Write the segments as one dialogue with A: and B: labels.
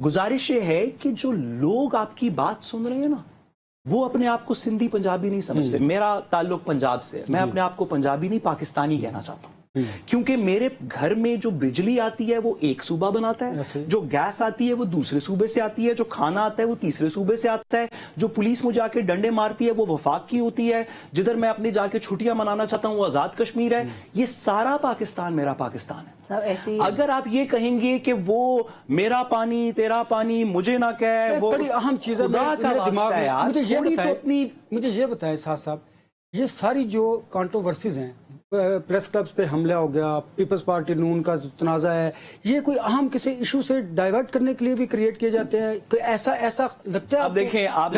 A: गुजारिश ये है कि जो लोग आपकी बात सुन रहे हैं ना, वो अपने आप को सिंधी पंजाबी नहीं समझते। मेरा ताल्लुक पंजाब से है, मैं अपने आप को पंजाबी नहीं पाकिस्तानी कहना चाहता हूँ, क्योंकि मेरे घर में जो बिजली आती है वो एक सूबा बनाता है, जो गैस आती है वो दूसरे सूबे से आती है, जो खाना आता है वो तीसरे सूबे से आता है, जो पुलिस मुझे आके डंडे मारती है वो वफाक की होती है, जिधर मैं अपनी जाके छुट्टियां मनाना चाहता हूँ वो आजाद कश्मीर है। ये सारा पाकिस्तान मेरा पाकिस्तान है।
B: सब ऐसे ही
A: अगर आप ये कहेंगे कि वो मेरा पानी तेरा पानी मुझे ना कहे, वो
C: बड़ी अहम चीज है
A: दिमाग है यार।
C: मुझे ये बताएं साथ साहब, ये सारी जो कंट्रोवर्सीज हैं, प्रेस क्लब्स पे हमला हो गया, पीपल्स पार्टी नून का तनाजा है, ये कोई अहम किसी इशू से डाइवर्ट करने के लिए भी क्रिएट किए जाते हैं? ऐसा लगता है?
A: आप देखें, आप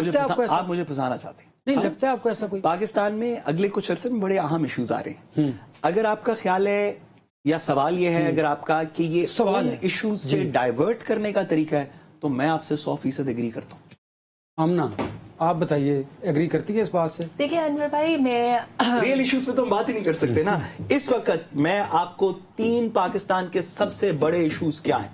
A: मुझे फंसाना चाहते हैं।
C: नहीं लगता है आपको ऐसा कोई?
A: पाकिस्तान में अगले कुछ अरसे में बड़े अहम इश्यूज आ रहे हैं। अगर आपका ख्याल है या सवाल ये है अगर आपका कि ये सवाल इश्यूज से डाइवर्ट करने का तरीका है, तो मैं आपसे 100% एग्री करता हूँ।
C: आमना, आप बताइए, एग्री करती है इस बात से?
B: देखिए अनवर भाई, मैं
A: रियल इश्यूज पे तो हम बात ही नहीं कर सकते ना। इस वक्त मैं आपको 3 पाकिस्तान के सबसे बड़े इश्यूज क्या हैं,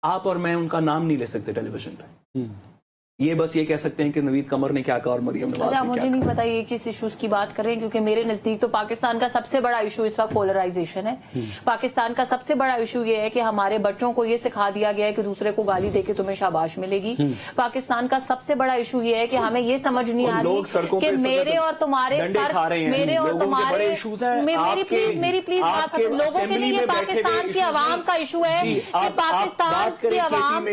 A: आप और मैं उनका नाम नहीं ले सकते टेलीविजन पे। ये बस ये कह सकते हैं कि नवीद कमर ने क्या कहा और मरियम नवाज ने क्या
B: मुझे नहीं पता ये किस इश्यूज की बात कर रहे हैं, क्योंकि मेरे नजदीक तो पाकिस्तान का सबसे बड़ा इशू इस वक्त पोलराइजेशन है। पाकिस्तान का सबसे बड़ा इशू ये है कि हमारे बच्चों को ये सिखा दिया गया है कि दूसरे को गाली देके तुम्हें शाबाश मिलेगी। पाकिस्तान का सबसे बड़ा इशू ये है कि हमें ये समझ नहीं आ रही कि मेरे और तुम्हारे मेरे और तुम्हारे मेरी प्लीज बात खत्म। लोगों के लिए पाकिस्तान की आवाम का इशू है कि पाकिस्तान की आवाम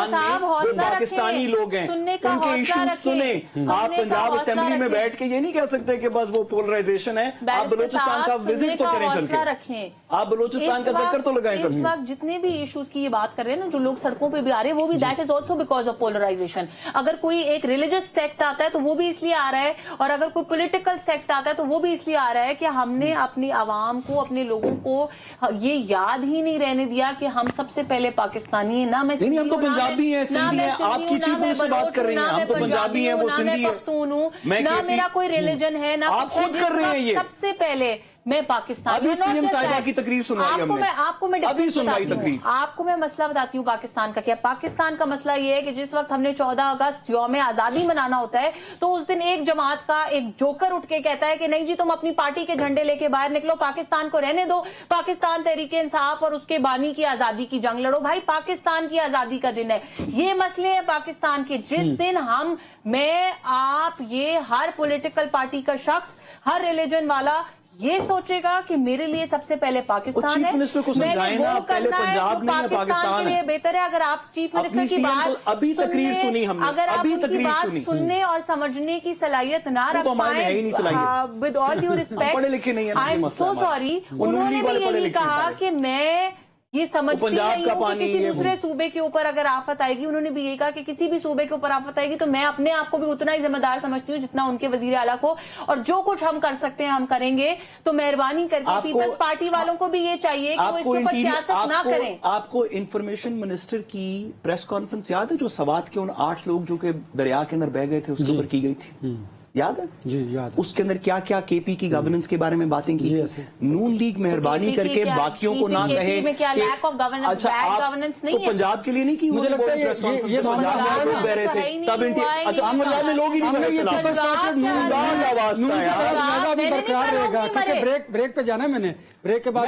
A: पाकिस्तानी लोग हैं, उनके इश्यूज सुने। आप पंजाब असेंबली में बैठ के ये नहीं कह सकते कि बस वो पोलराइजेशन है। आप बलूचिस्तान का विजिट तो करें, चल के आप बलूचिस्तान का चक्कर तो लगाएं।
B: इस वक्त जितने भी इश्यूज की ये बात कर रहे हैं ना, जो लोग सड़कों पे भी आ रहे हैं, वो भी that is also because of polarisation. अगर कोई एक रिलीजियस सेक्ट आता है तो वो भी इसलिए आ रहा है, और अगर कोई पॉलिटिकल सेक्ट आता है तो वो भी इसलिए आ रहा है कि हमने अपनी आवाम को, अपने लोगों को ये याद ही नहीं रहने दिया कि हम सबसे पहले पाकिस्तानी है। ना मैं
A: हम तो पंजाबी हैं, सिंधी हैं, आपकी चीफ मिनिस्टर बात कर रही हैं, हम तो पंजाबी हैं, वो सिंधी है,
B: ना मेरा कोई रिलीजन है, ना
A: आप खुद कर रहे हैं ये।
B: सबसे पहले मैं पाकिस्तान
A: अभी सीएम साहिबा की तकरीर सुनाई हमने,
B: आपको मैं
A: अभी सुनवाई तकरीर।
B: आपको मैं मसला बताती हूँ पाकिस्तान का। क्या पाकिस्तान का मसला ये है कि जिस वक्त हमने 14 अगस्त यौम आजादी मनाना होता है, तो उस दिन एक जमात का एक जोकर उठ के कहता है कि नहीं जी, तुम अपनी पार्टी के झंडे लेके बाहर निकलो, पाकिस्तान को रहने दो, पाकिस्तान तहरीके इंसाफ और उसके बानी की आजादी की जंग लड़ो। भाई, पाकिस्तान की आजादी का दिन है, ये मसले हैं पाकिस्तान के। जिस दिन मैं आप, ये हर पॉलिटिकल पार्टी का शख्स, हर रिलीजन वाला ये सोचेगा कि मेरे लिए सबसे पहले पाकिस्तान है,
A: मिनिस्टर को समझाएं ना, पहले पंजाब नहीं है, पाकिस्तान
B: के लिए बेहतर है। अगर आप चीफ मिनिस्टर की बात
A: अभी तकरीर सुनी हमने,
B: अगर आप उनकी बात सुनने और समझने की सलाहियत ना रख पाए, with all due respect, I am so sorry, उन्होंने भी यही कहा कि मैं ये समझती नहीं हूं कि किसी दूसरे सूबे के ऊपर अगर आफत आएगी, उन्होंने भी यही कहा कि किसी भी सूबे के ऊपर आफत आएगी तो मैं अपने आप को भी उतना ही जिम्मेदार समझती हूँ जितना उनके वजीर आला को, और जो कुछ हम कर सकते हैं हम करेंगे। तो मेहरबानी करके पीपल्स पार्टी वालों को भी ये चाहिए कि वो इसके ऊपर सियासत ना करें।
A: आपको इंफॉर्मेशन मिनिस्टर की प्रेस कॉन्फ्रेंस याद है, जो सवात के उन 8 लोग जो के दरिया के अंदर बह गए थे, उसके ऊपर की गई थी, याद है?
C: जी याद है।
A: उसके अंदर क्या क्या केपी की गवर्नेंस के बारे में बातें की थी। नून लीग मेहरबानी करके बाकियों को ना कहे
B: में क्या लैक ऑफ गवर्नेंस,
A: अच्छा
B: गवर्नेंस नहीं
A: तो
B: है।
A: पंजाब के लिए नहीं की, मुझे लगता है प्रेस कॉन्फ्रेंस में पंजाब में लोग बह रहे थे तब अच्छा पंजाब में लोग ही नहीं बह रहे।
C: ब्रेक पे जाना है, मैंने ब्रेक के बाद